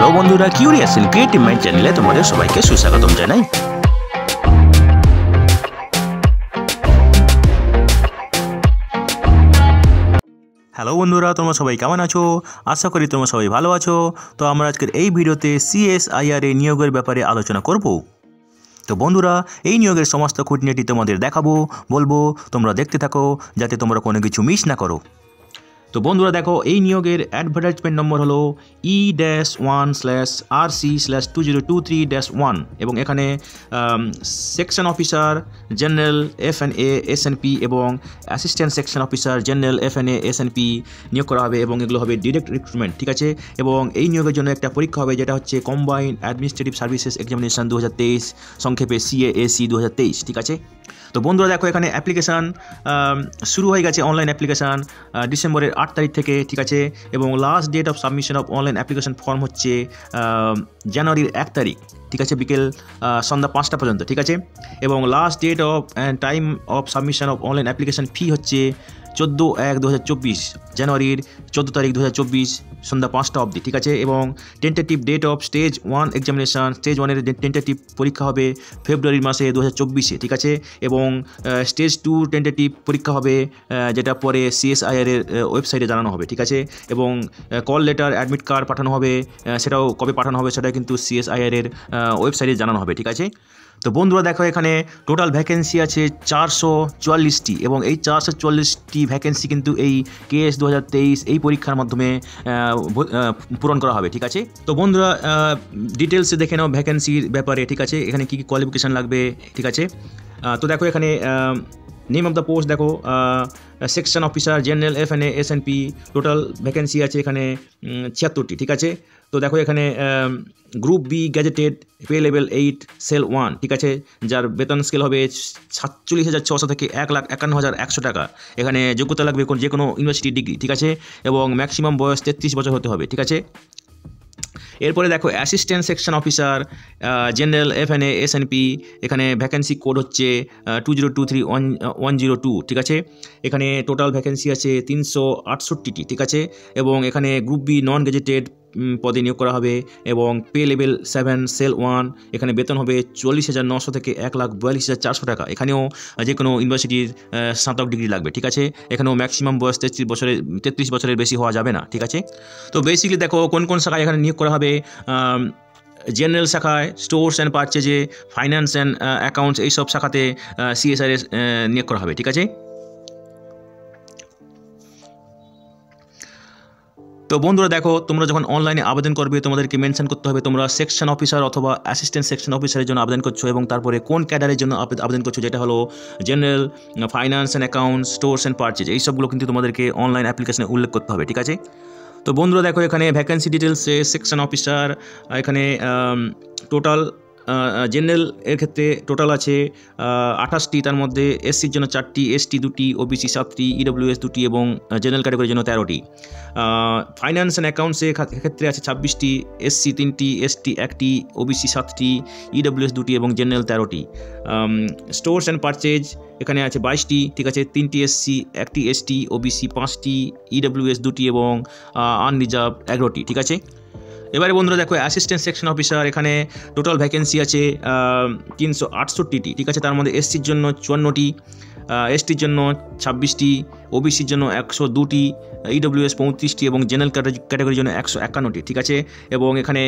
Hello বন্ধুরা, curious and creative mind চ্যানেলে তোমাদের সবাইকে সুস্বাগতম জানাই। হ্যালো বন্ধুরা, তোমরা সবাই কেমন আছো? আশা করি তোমরা সবাই ভালো আছো। তো আমরা আজকের এই ভিডিওতে CSIR এ নিয়োগের ব্যাপারে আলোচনা করব। তো বন্ধুরা, এই নিয়োগের সমস্ত খুঁটিনাটি তোমাদের দেখাবো, বলবো, তোমরা দেখতে থাকো যাতে তোমরা কোনো কিছু মিস না করো। তো বন্ধুরা দেখো, এই নিয়োগের অ্যাডভার্টাইজমেন্ট নম্বর হলো E-1/RC/2023-1 এবং এখানে section officer general FNA SNP এবং assistant section officer general FNA SNP নিয়োগ করা হবে এবং এগুলো হবে ডিরেক্ট রিক্রুটমেন্ট, ঠিক আছে। এবং এই নিয়োগের জন্য একটা পরীক্ষা হবে যেটা হচ্ছে কম্বাইন্ড অ্যাডমিনিস্ট্রেটিভ সার্ভিসেস এক্সামিনেশন 2023, সংক্ষেপে CAAC 2023, ঠিক আছে। তো বন্ধুরা দেখো, এখানে অ্যাপ্লিকেশান শুরু হয়ে গেছে, অনলাইন অ্যাপ্লিকেশান ডিসেম্বরের 8 তারিখ থেকে, ঠিক আছে। এবং last date of submission of online application form হচ্ছে জানুয়ারির 1 তারিখ, ঠিক আছে, বিকেল সন্ধ্যা 5টা পর্যন্ত, ঠিক আছে। এবং last date of time of submission of online application fee হচ্ছে 14/1/2024, জানুয়ারির 14 তারিখ 2024 সন্ধ্যা 5টা অবধি, ঠিক আছে। এবং tentative date of stage 1 examination, stage 1-এর টেন্টেটিভ পরীক্ষা হবে ফেব্রুয়ারি মাসে 2024-এ, ঠিক আছে। এবং স্টেজ 2 টেন্টেটিভ পরীক্ষা হবে যেটা পরে CSIR এর ওয়েবসাইটে জানানো হবে, ঠিক আছে। এবং কল লেটার অ্যাডমিট কার্ড পাঠানো হবে, সেটাও কবে পাঠানো হবে সেটা কিন্তু CSIR এর ওয়েবসাইটে জানানো হবে, ঠিক আছে। তো বন্ধুরা দেখো, এখানে টোটাল ভ্যাকেন্সি আছে 444টি এবং এই 444টি ভ্যাকেন্সি কিন্তু এই KS 2023 এই পরীক্ষার মাধ্যমে পূরণ করা হবে, ঠিক আছে। তো বন্ধুরা ডিটেলসে দেখে নাও ভ্যাকেন্সির ব্যাপারে, ঠিক আছে। এখানে কী কী কোয়ালিফিকেশান লাগবে, ঠিক আছে। তো দেখো, এখানে নেম অফ দ্য পোস্ট দেখো, section officer general FNA SNP, total vacancy আছে এখানে 76টি, ঠিক আছে। তো দেখো, এখানে group B gazetted, pay level 8 cell 1, ঠিক আছে, যার বেতন স্কেল হবে 47,600 থেকে 1,51,100 টাকা। এখানে যোগ্যতা লাগবে যে কোনো ইউনিভার্সিটি ডিগ্রি, ঠিক আছে। এবং ম্যাক্সিমাম বয়স 33 বছর হতে হবে, ঠিক আছে। এরপরে দেখো, assistant section officer general FNA SNP, এখানে ভ্যাকেন্সি কোড হচ্ছে 2023-102, ঠিক আছে। এখানে টোটাল ভ্যাকেন্সি আছে 368টি, ঠিক আছে। এবং এখানে গ্রুপ বি নন গেজেটেড পদে নিয়োগ করা হবে এবং পে লেভেল 7 সেল 1, এখানে বেতন হবে 40,900 থেকে 1,42,400 টাকা। এখানেও যে কোনো ইউনিভার্সিটির স্নাতক ডিগ্রি লাগবে, ঠিক আছে। এখানেও ম্যাক্সিমাম বয়স 33 বছরের বেশি হওয়া যাবে না, ঠিক আছে। তো বেসিক্যালি দেখো কোন কোন শাখায় এখানে নিয়োগ করা হবে। জেনারেল শাখায়, স্টোরস অ্যান্ড পারচেজে, ফাইন্যান্স অ্যান্ড অ্যাকাউন্টস, এইসব শাখাতে CSIR নিয়োগ করা হবে, ঠিক আছে। তো বন্ধুরা দেখো, তোমরা যখন অনলাইনে আবেদন করবে তোমাদেরকে মেনশন করতে হবে তোমরা সেকশন অফিসার অথবা অ্যাসিস্ট্যান্ট সেকশন অফিসারের জন্য আবেদন করছো এবং তারপরে কোন ক্যাডারের জন্য আবেদন করছো, যেটা হলো general, finance and accounts, stores and purchase, এই সবগুলো কিন্তু তোমাদেরকে অনলাইন অ্যাপ্লিকেশনে উল্লেখ করতে হবে, ঠিক আছে। তো বন্ধুরা দেখো, এখানে ভ্যাকেন্সি ডিটেলসে সেকশন অফিসার, এখানে টোটাল জেনারেল এর ক্ষেত্রে টোটাল আছে 28টি, তার মধ্যে SCর জন্য 4টি, ST 2টি, OBC 7টি, EWS 2টি এবং জেনারেল ক্যাটাগরির জন্য 13টি। ফাইন্যান্স অ্যান্ড অ্যাকাউন্টসের ক্ষেত্রে আছে 26টি, SC 3টি, ST 1টি, OBC 7টি, EWS 2টি এবং জেনারেল 13টি। স্টোরস অ্যান্ড পারচেজ এখানে আছে 22টি, ঠিক আছে, 3টি SC, 1টি ST, OBC 5টি, EWS 2টি এবং আনরিজার্ভ 11টি, ঠিক আছে। এবারে বন্ধুরা দেখো, অ্যাসিস্ট্যান্ট সেকশন অফিসার, এখানে টোটাল ভ্যাকেন্সি আছে 368টি, ঠিক আছে। তার মধ্যে SCর জন্য 54টি, STর জন্য 26টি, OBCর জন্য 102টি, EWS 35টি এবং জেনারেল ক্যাটাগরির জন্য 151টি, ঠিক আছে। এবং এখানে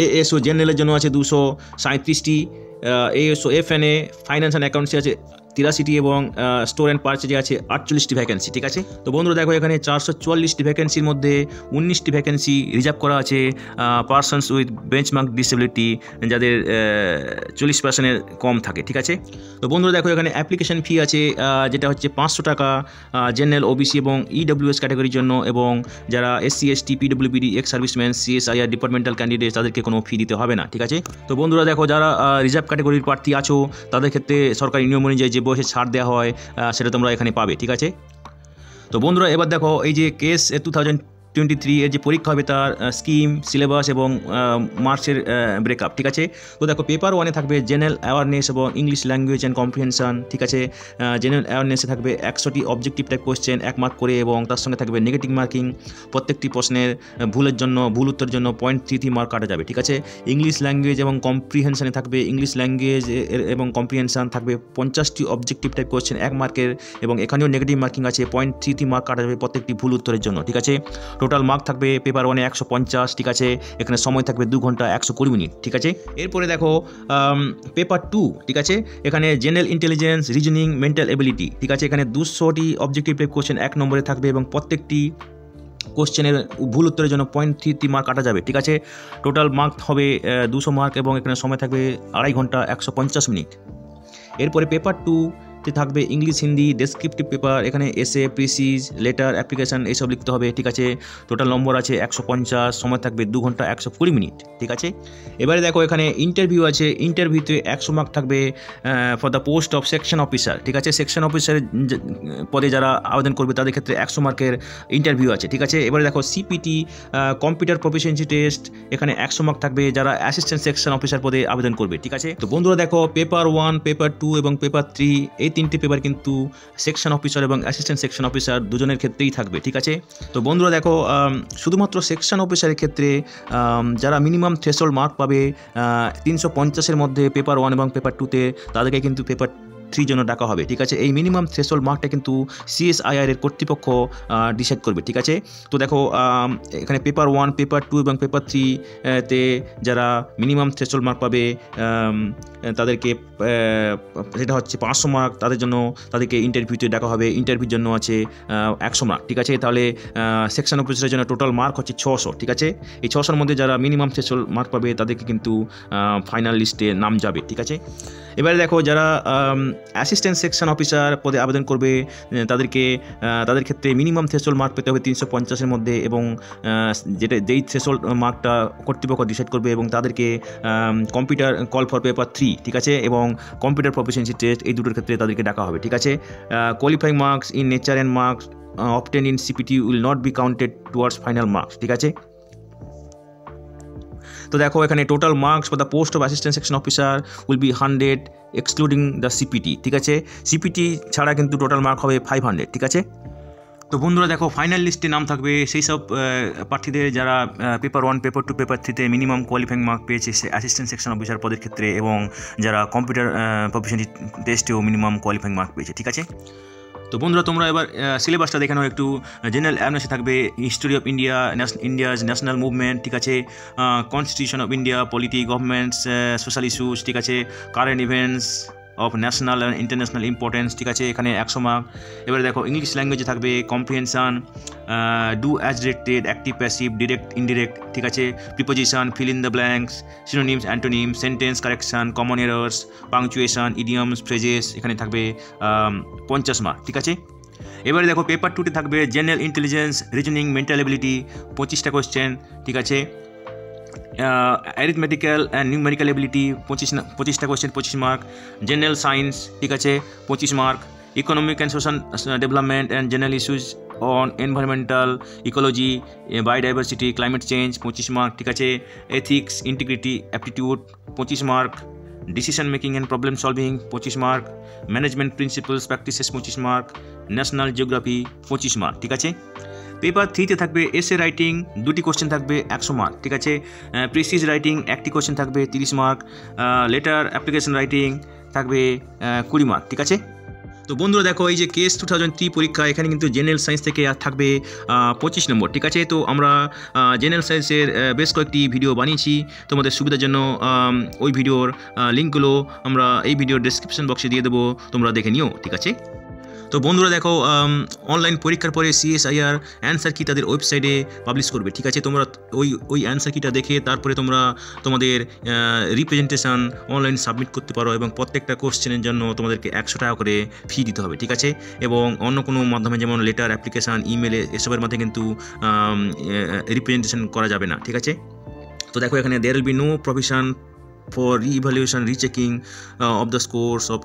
ASO জেনারেলের জন্য আছে 237টি, ASO FNA ফাইন্যান্স অ্যান্ড অ্যাকাউন্টসে আছে 83টি এবং স্টোর অ্যান্ড পারচেজে আছে 48টি ভ্যাকেন্সি, ঠিক আছে। তো বন্ধুরা দেখো, এখানে 444টি ভ্যাকেন্সির মধ্যে 19টি ভ্যাকেন্সি রিজার্ভ করা আছে পারসনস উইথ বেঞ্চমার্ক ডিসেবিলিটি, যাদের 40% কম থাকে, ঠিক আছে। তো বন্ধুরা দেখো, এখানে অ্যাপ্লিকেশন ফি আছে যেটা হচ্ছে 500 টাকা জেনারেল, OBC এবং EWS ক্যাটাগরির জন্য, এবং যারা SC ST PWBD ex serviceman CSIR departmental candidate তাদেরকে কোনো ফি দিতে হবে না, ঠিক আছে। তো বন্ধুরা দেখো, যারা রিজার্ভ ক্যাটাগরির প্রার্থী আছো তাদের ক্ষেত্রে সরকারি নিয়ম অনুযায়ী যে বয়সে ছাড় দেওয়া হয় সেটা তোমরা এখানে পাবে, ঠিক আছে। তো বন্ধুরা এবার দেখো, এই যে KS 2023 এর যে পরীক্ষা হবে তার স্কিম, সিলেবাস এবং মার্কসের ব্রেকআপ, ঠিক আছে। তো দেখো পেপার 1-এ থাকবে জেনারেল অ্যাওয়ারনেস এবং ইংলিশ ল্যাঙ্গুয়েজ অ্যান্ড কম্প্রিহেনশন, ঠিক আছে। জেনারেল অ্যাওয়ারনেসে থাকবে 100টি অবজেক্টিভ টাইপ কোশ্চেন 1 মার্ক করে এবং তার সঙ্গে থাকবে নেগেটিভ মার্কিং। প্রত্যেকটি প্রশ্নের ভুল উত্তরের জন্য 0.33 মার্ক কাটা যাবে, ঠিক আছে। ইংলিশ ল্যাঙ্গুয়েজ এবং কম্প্রিহেনশনে থাকবে ইংলিশ ল্যাঙ্গুয়েজ এবং কম্প্রিহেনশন থাকবে 50টি অবজেক্টিভ টাইপ কোশ্চেন 1 মার্কের এবং এখানেও নেগেটিভ মার্কিং আছে, 0.33 মার্ক কাটা যাবে প্রত্যেকটি ভুল উত্তরের জন্য, ঠিক আছে। টোটাল মার্ক থাকবে পেপার 1-এ 150, ঠিক আছে। এখানে সময় থাকবে 2 ঘন্টা 120 মিনিট, ঠিক আছে। এরপরে দেখো পেপার 2, ঠিক আছে। এখানে general intelligence, reasoning, mental ability, ঠিক আছে। এখানে 200টি অবজেক্টিভ টাইপ কোশ্চেন 1 নম্বরে থাকবে এবং প্রত্যেকটি কোশ্চেনের ভুল উত্তরের জন্য 0.33 মার্ক কাটা যাবে, ঠিক আছে। টোটাল মার্ক হবে 200 মার্ক এবং এখানে সময় থাকবে 2.5 ঘন্টা 150 মিনিট। এরপরে পেপার 2-তে থাকবে ইংলিশ, হিন্দি, ডেসক্রিপটিভ পেপার। এখানে এসে, প্রিসিজ, লেটার, অ্যাপ্লিকেশন এইসব লিখতে হবে, ঠিক আছে। টোটাল নম্বর আছে 150, সময় থাকবে 2 ঘন্টা 120 মিনিট, ঠিক আছে। এবারে দেখো এখানে ইন্টারভিউ আছে। ইন্টারভিউতে 100 মার্ক থাকবে for the post of section officer, ঠিক আছে। সেকশন অফিসারের পদে যারা আবেদন করবে তাদের ক্ষেত্রে 100 মার্কের ইন্টারভিউ আছে, ঠিক আছে। এবারে দেখো সিপিটি, কম্পিউটার প্রফিসিয়েন্সি টেস্ট। এখানে 100 মার্ক থাকবে যারা অ্যাসিস্ট্যান্ট সেকশন অফিসার পদে আবেদন করবে, ঠিক আছে। তো বন্ধুরা দেখো পেপার 1, পেপার 2 এবং পেপার 3 এই 3টি পেপার কিন্তু সেকশন অফিসার এবং অ্যাসিস্ট্যান্ট সেকশন অফিসার দুজনের ক্ষেত্রেই থাকবে, ঠিক আছে। তো বন্ধুরা দেখো শুধুমাত্র সেকশন অফিসারের ক্ষেত্রে যারা মিনিমাম থ্রেশহোল্ড মার্ক পাবে 350-এর মধ্যে পেপার 1 এবং পেপার 2-তে তাদেরকে কিন্তু পেপার 3 জন্য ডাকা হবে, ঠিক আছে। এই মিনিমাম থ্রেশহোল্ড মার্কটা কিন্তু CSIR এর কর্তৃপক্ষ ডিসাইড করবে, ঠিক আছে। তো দেখো এখানে পেপার 1, পেপার 2 এবং পেপার 3-তে যারা মিনিমাম থ্রেশহোল্ড মার্ক পাবে তাদেরকে যেটা হচ্ছে 500 মার্ক, তাদেরকে ইন্টারভিউতে ডাকা হবে। ইন্টারভিউর জন্য আছে 100 মার্ক, ঠিক আছে। তাহলে সেকশন অফিসারের জন্য টোটাল মার্ক হচ্ছে 600, ঠিক আছে। এই 600-র মধ্যে যারা মিনিমাম থ্রেশহোল্ড মার্ক পাবে তাদেরকে কিন্তু ফাইনাল লিস্টে নাম যাবে, ঠিক আছে। এবারে দেখো যারা অ্যাসিস্ট্যান্ট সেকশন অফিসার পদে আবেদন করবে তাদের ক্ষেত্রে মিনিমাম থ্রেশহোল্ড মার্ক পেতে হবে 350-এর মধ্যে এবং যেই থ্রেশহোল্ড মার্কটা কর্তৃপক্ষ ডিসাইড করবে এবং তাদেরকে কম্পিউটার কল ফর পেপার 3, ঠিক আছে, এবং কম্পিউটার প্রফিসিয়েন্সি টেস্ট এই দুটোর ক্ষেত্রে তাদেরকে ডাকা হবে, ঠিক আছে। Qualifying marks in nature and marks obtained in CPT will not be counted towards final marks, ঠিক আছে। তো দেখো এখানে total marks for the post of assistant section officer will be 100 excluding the CPT, ঠিক আছে। সিপিটি ছাড়া কিন্তু total mark হবে 500, ঠিক আছে। তো বন্ধুরা দেখো ফাইনাল লিস্টে নাম থাকবে সেই সব প্রার্থীদের যারা পেপার 1, পেপার 2, পেপার 3-তে মিনিমাম কোয়ালিফাইং মার্ক পেয়েছে অ্যাসিস্ট্যান্ট সেকশন অফিসার পদের ক্ষেত্রে এবং যারা কম্পিউটার প্রফিসিয়েন্সি টেস্টেও মিনিমাম কোয়ালিফাইং মার্ক পেয়েছে, ঠিক আছে। তো বন্ধুরা তোমরা এবার সিলেবাসটা দেখে নাও একটু। জেনারেল অ্যাওয়ারনেসে থাকবে history of India's national movement, ঠিক আছে। Constitution of India, polity, governments, social issues, ঠিক আছে। Current events of national and international importance, ঠিক আছে। এখানে 100 মার্ক। এবারে দেখো ইংলিশ ল্যাঙ্গুয়েজে থাকবে comprehension, do as directed, active passive, direct indirect, ঠিক আছে। Preposition, fill in the blanks, synonyms, antonyms, sentence correction, common errors, punctuation, idioms, phrases, এখানে থাকবে 50 মার্ক, ঠিক আছে। এবারে দেখো পেপার 2-তে থাকবে general intelligence, reasoning, mental ability, 25টা কোশ্চেন, ঠিক আছে। অ্যারিথমেটিক্যাল অ্যান্ড নিউমেরিক্যাল এবিলিটি 25টা কোশ্চেন, 25 মার্ক। জেনারেল সায়েন্স, ঠিক আছে, 25 mark. Economic and social development and general issues on environmental, ecology, biodiversity, climate change, 25 mark, ঠিক আছে। Ethics, integrity, aptitude, 25 mark. Decision making and problem solving, 25 mark. Management principles practices, 25 mark. National geography, 25 mark, ঠিক আছে। Paper 3-তে থাকবে essay writing, 2টি question থাকবে 100 mark, ঠিক আছে। প্রিসিজ writing 1টি কোশ্চেন থাকবে 30 মার্ক। লেটার অ্যাপ্লিকেশন রাইটিং থাকবে 20 মার্ক, ঠিক আছে। তো বন্ধুরা দেখো এই যে কেস 2003 পরীক্ষা, এখানে কিন্তু জেনারেল সায়েন্স থেকে থাকবে 25 নম্বর, ঠিক আছে। তো আমরা জেনারেল সায়েন্সের বেশ কয়েকটি ভিডিও বানিয়েছি তোমাদের সুবিধার জন্য। ওই ভিডিওর লিঙ্কগুলো আমরা এই ভিডিওর ডেসক্রিপশন বক্সে দিয়ে দেবো, তোমরা দেখে নিও, ঠিক আছে। তো বন্ধুরা দেখো অনলাইন পরীক্ষার পরে CSIR অ্যান্সার কি তাদের ওয়েবসাইটে পাবলিশ করবে, ঠিক আছে। তোমরা ওই অ্যান্সার কিটা দেখে তারপরে তোমরা তোমাদের রিপ্রেজেন্টেশন অনলাইন সাবমিট করতে পারো এবং প্রত্যেকটা কোশ্চেনের জন্য তোমাদেরকে 100 টাকা করে ফি দিতে হবে, ঠিক আছে। এবং অন্য কোনো মাধ্যমে যেমন লেটার, অ্যাপ্লিকেশান, ইমেলে এসবের মাধ্যমে কিন্তু রিপ্রেজেন্টেশন করা যাবে না, ঠিক আছে। তো দেখো এখানে there will be no provision for re-evaluation, rechecking of the scores of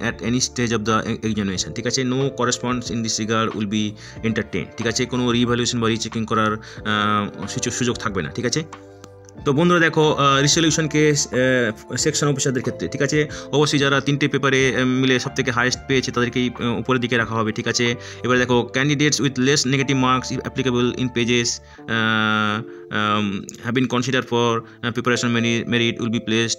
at any stage of the examination, ঠিক আছে। no corresponds in this regard will be entertained, ঠিক আছে। কোনো রিভ্যালুয়েশন বা রিচেকিং করার সুযোগ থাকবে না, ঠিক আছে। তো বন্ধুরা দেখো রিসলিউশন কেস সেকশন অফিসারদের ক্ষেত্রে, ঠিক আছে, অবশ্যই যারা 3টে পেপারে মিলে সবথেকে হাইয়েস্ট পেয়েছে তাদেরকেই উপরের দিকে রাখা হবে, ঠিক আছে। এবার দেখো candidates with less negative marks applicable in pages have been consider for preparation merit will be placed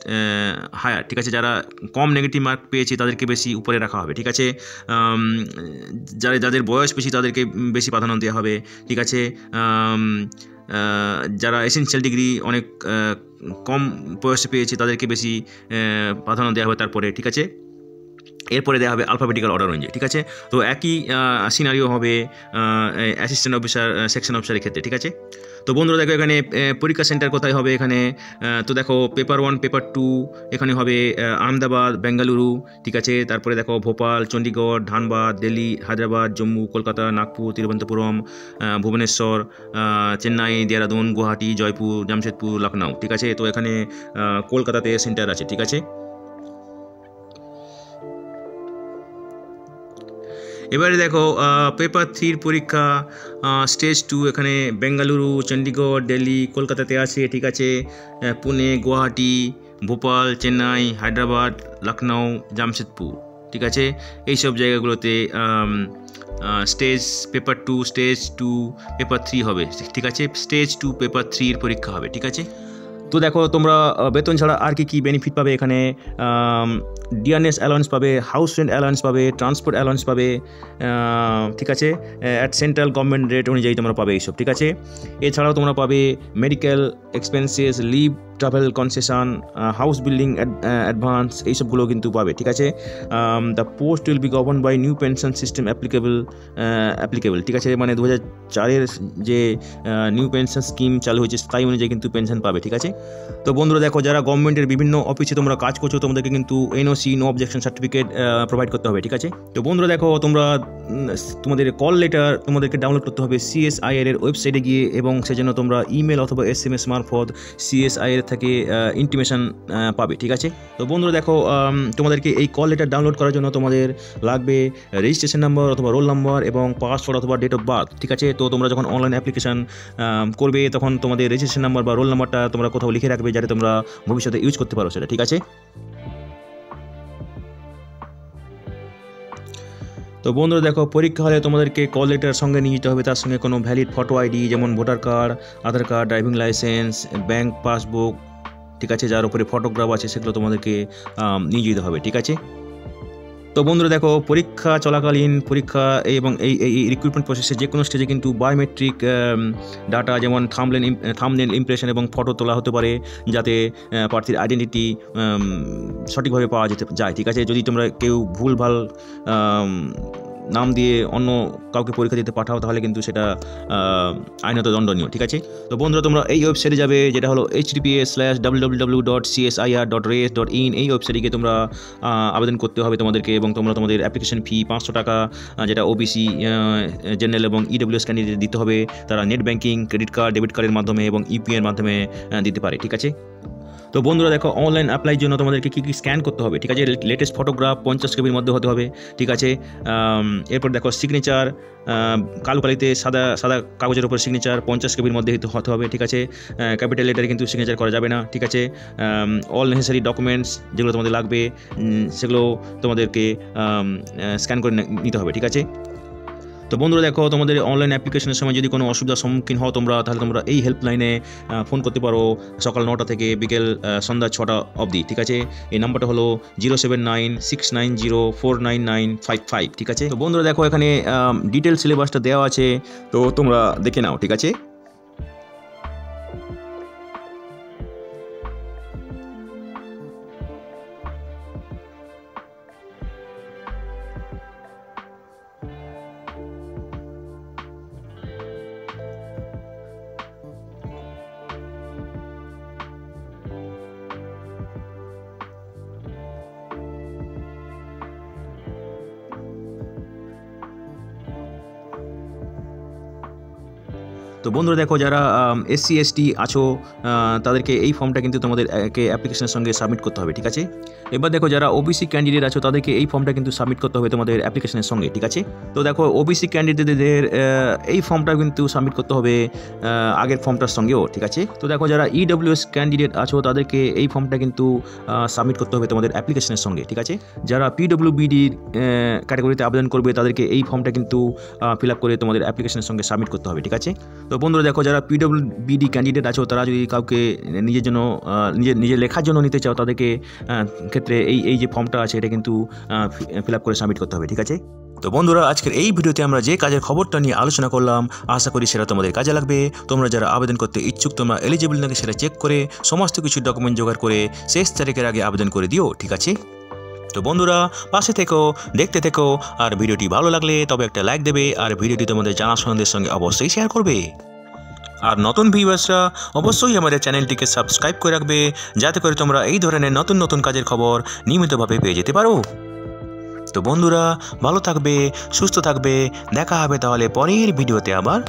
higher, ঠিক আছে। যারা কম নেগেটিভ মার্ক পেয়েছে তাদেরকে বেশি উপরে রাখা হবে, ঠিক আছে। যাদের বয়স বেশি তাদেরকে বেশি প্রাধান্য দেওয়া হবে, ঠিক আছে। যারা এসেনশিয়াল ডিগ্রি অনেক কম বয়সে পেয়েছে তাদেরকে বেশি প্রাধান্য দেওয়া হবে তারপরে, ঠিক আছে। এরপরে দেওয়া হবে আলফাবেটিক্যাল অর্ডার অনুযায়ী, ঠিক আছে। তো একই সিনারিও হবে অ্যাসিস্ট্যান্ট অফিসার সেকশন অফিসারের ক্ষেত্রে, ঠিক আছে। তো বন্ধুরা দেখো এখানে পরীক্ষা সেন্টার কোথায় হবে এখানে, তো দেখো পেপার 1 পেপার 2 এখানে হবে আহমেদাবাদ, বেঙ্গালুরু, ঠিক আছে। তারপরে দেখো ভোপাল, চণ্ডীগড়, ধানবাদ, দিল্লি, হায়দ্রাবাদ, জম্মু, কলকাতা, নাগপুর, তিরুবনন্তপুরম, ভুবনেশ্বর, চেন্নাই, দেহরাদুন, গুয়াহাটি, জয়পুর, জামশেদপুর, লখনউ, ঠিক আছে। তো এখানে কলকাতাতে সেন্টার আছে, ঠিক আছে। এবারে দেখো পেপার 3 পরীক্ষা স্টেজ 2 এখানে বেঙ্গালুরু, চণ্ডীগড়, দিল্লি, কলকাতাতে আছে, ঠিক আছে। পুনে, গুয়াহাটি, ভোপাল, চেন্নাই, হায়দ্রাবাদ, লখনউ, জামশেদপুর, ঠিক আছে। এইসব জায়গাগুলোতে স্টেজ পেপার 2 স্টেজ 2 পেপার 3 হবে, ঠিক আছে। স্টেজ 2 পেপার 3 এর পরীক্ষা হবে, ঠিক আছে। তো দেখো তোমরা বেতন ছাড়া আর কি বেনিফিট পাবে এখানে, ডিয়ারনেস অ্যালাউন্স পাবে, হাউস রেন্ট অ্যালাউন্স পাবে, ট্রান্সপোর্ট অ্যালাউন্স পাবে, ঠিক আছে। অ্যাট সেন্ট্রাল গভর্নমেন্ট রেট অনুযায়ী তোমরা পাবে এইসব, ঠিক আছে। এছাড়াও তোমরা পাবে medical expenses, leave, travel concession, house building advance, এইসবগুলো কিন্তু পাবে, ঠিক আছে। The post will be govern by new pension system applicable, ঠিক আছে। মানে 2004-এর যে নিউ পেনশন স্কিম চালু হয়েছে তাই অনুযায়ী কিন্তু পেনশন পাবে, ঠিক আছে। তো বন্ধুরা দেখো যারা গভর্নমেন্টের বিভিন্ন অফিসে তোমরা কাজ করছো তোমাদেরকে কিন্তু NOC, no objection certificate provide করতে হবে, ঠিক আছে। তো বন্ধুরা দেখো তোমাদের কল লেটার তোমাদেরকে ডাউনলোড করতে হবে সিএসআইআর এর ওয়েবসাইটে গিয়ে, এবং সেজন্য তোমরা ইমেল অথবা SMS মারফত সিএসআইআর থেকে ইন্টিমেশন পাবে, ঠিক আছে। তো বন্ধুরা দেখো তোমাদেরকে এই কল লেটার ডাউনলোড করার জন্য তোমাদের লাগবে রেজিস্ট্রেশন নাম্বার অথবা রোল নাম্বার এবং পাসওয়ার্ড অথবা ডেট অফ বার্থ, ঠিক আছে। তো তোমরা যখন অনলাইন অ্যাপ্লিকেশন করবে তখন তোমাদের রেজিস্ট্রেশন নাম্বার বা রোল নাম্বারটা তোমরা কোথাও লিখে রাখবে যাতে তোমরা ভবিষ্যতে ইউজ করতে পারো সেটা, ঠিক আছে। তো বন্ধুরা দেখো পরীক্ষা হলে তোমাদেরকে কল লেটার সঙ্গে নিয়ে যেতে হবে, তার সঙ্গে কোনো ভ্যালিড ফটো আইডি যেমন voter card, Aadhaar card, driving licence, bank passbook, ঠিক আছে, যার উপরে ফটোগ্রাফ আছে সেগুলো তোমাদেরকে নিয়ে যেতে হবে, ঠিক আছে। তো বন্ধুরা দেখো পরীক্ষা চলাকালীন পরীক্ষা এবং এই রিক্রুটমেন্ট প্রসেসে যে কোনো স্টেজে কিন্তু বায়োমেট্রিক ডাটা যেমন থাম্বনেল ইমপ্রেশন এবং ফটো তোলা হতে পারে যাতে প্রার্থীর আইডেন্টিটি সঠিকভাবে পাওয়া যেতে যায়, ঠিক আছে। যদি তোমরা কেউ ভুলভাল নাম দিয়ে অন্য কাউকে পরীক্ষা দিতে পাঠাও তাহলে কিন্তু সেটা আইনত দণ্ডনীয়, ঠিক আছে। তো বন্ধুরা তোমরা এই ওয়েবসাইটে যাবে যেটা হলো https://www.csis.ir.res.in, এই ওয়েবসাইটে গিয়ে তোমরা আবেদন করতে হবে তোমাদেরকে, এবং তোমরা তোমাদের অ্যাপ্লিকেশন ফি 500 টাকা যেটা ওবিসি, জেনারেল এবং ইডব্লিউএস ক্যান্ডিডেট দিতে হবে। তারা net banking, credit card, debit কার্ডের মাধ্যমে এবং ইউপিআইয়ের মাধ্যমে দিতে পারে, ঠিক আছে। তো বন্ধুরা দেখো অনলাইন অ্যাপ্লাইয়ের জন্য তোমাদেরকে কী স্ক্যান করতে হবে, ঠিক আছে। লেটেস্ট ফটোগ্রাফ 50 কেবির মধ্যে হতে হবে, ঠিক আছে। এরপর দেখো সিগনেচার কালো কালিতে সাদা কাগজের উপর সিগনেচার 50 কেবির মধ্যে হতে হবে, ঠিক আছে। ক্যাপিটাল লেটারে কিন্তু সিগনেচার করা যাবে না, ঠিক আছে। অল নেসেসারি ডকুমেন্টস যেগুলো তোমাদের লাগবে সেগুলো তোমাদেরকে স্ক্যান করে নিতে হবে, ঠিক আছে। তো বন্ধুরা দেখো তোমাদের অনলাইন অ্যাপ্লিকেশনের সময় যদি কোনো অসুবিধার সম্মুখীন হও তাহলে তোমরা এই হেল্পলাইনে ফোন করতে পারো সকাল 9টা থেকে বিকেল সন্ধ্যা 6টা অবধি, ঠিক আছে। এই নাম্বারটা হলো 07969049955, ঠিক আছে। তো বন্ধুরা দেখো এখানে ডিটেল সিলেবাসটা দেওয়া আছে, তো তোমরা দেখে নাও, ঠিক আছে। তো তো বন্ধুরা দেখো যারা SC ST আছো তাদেরকে এই ফর্মটা কিন্তু তোমাদের অ্যাপ্লিকেশনের সঙ্গে সাবমিট করতে হবে, ঠিক আছে। এবার দেখো যারা OBC ক্যান্ডিডেট আছো তাদেরকে এই ফর্মটা কিন্তু সাবমিট করতে হবে তোমাদের অ্যাপ্লিকেশনের সঙ্গে, ঠিক আছে। তো দেখো OBC ক্যান্ডিডেটদের এই ফর্মটা কিন্তু সাবমিট করতে হবে আগের ফর্মটার সঙ্গেও, ঠিক আছে। তো দেখো যারা EWS ক্যান্ডিডেট আছো তাদেরকে এই ফর্মটা কিন্তু সাবমিট করতে হবে তোমাদের অ্যাপ্লিকেশনের সঙ্গে, ঠিক আছে। যারা PWBD ক্যাটাগরিতে আবেদন করবে তাদেরকে এই ফর্মটা কিন্তু ফিল আপ করে তোমাদের অ্যাপ্লিকেশনের সঙ্গে সাবমিট করতে হবে, ঠিক আছে। তো বন্ধুরা দেখো যারা PWBD ক্যান্ডিডেট আছো তারা যদি কাউকে নিজের জন্য নিজের লেখার জন্য নিতে চাও তাদেরকে ক্ষেত্রে এই যে ফর্মটা আছে এটা কিন্তু ফিল আপ করে সাবমিট করতে হবে, ঠিক আছে। তো বন্ধুরা আজকের এই ভিডিওতে আমরা যে কাজের খবরটা নিয়ে আলোচনা করলাম আশা করি সেটা তোমাদের কাজে লাগবে। তোমরা যারা আবেদন করতে ইচ্ছুক তোমরা এলিজিবল নাকি সেটা চেক করে সমস্ত কিছু ডকুমেন্ট জোগাড় করে শেষ তারিখের আগে আবেদন করে দিও, ঠিক আছে। তো বন্ধুরা পাশে থেকো, দেখতে থেকো, আর ভিডিওটি ভালো লাগলে তবে একটা লাইক দেবে আর ভিডিওটি তোমাদের জানাশোনাদের সঙ্গে অবশ্যই শেয়ার করবে। আর নতুন ভিউয়ার্সরা অবশ্যই আমাদের চ্যানেলটিকে সাবস্ক্রাইব করে রাখবে যাতে করে তোমরা এই ধরনের নতুন নতুন কাজের খবর নিয়মিতভাবে পেয়ে যেতে পারো। তো বন্ধুরা ভালো থাকবে, সুস্থ থাকবে, দেখা হবে তাহলে পরের ভিডিওতে আবার।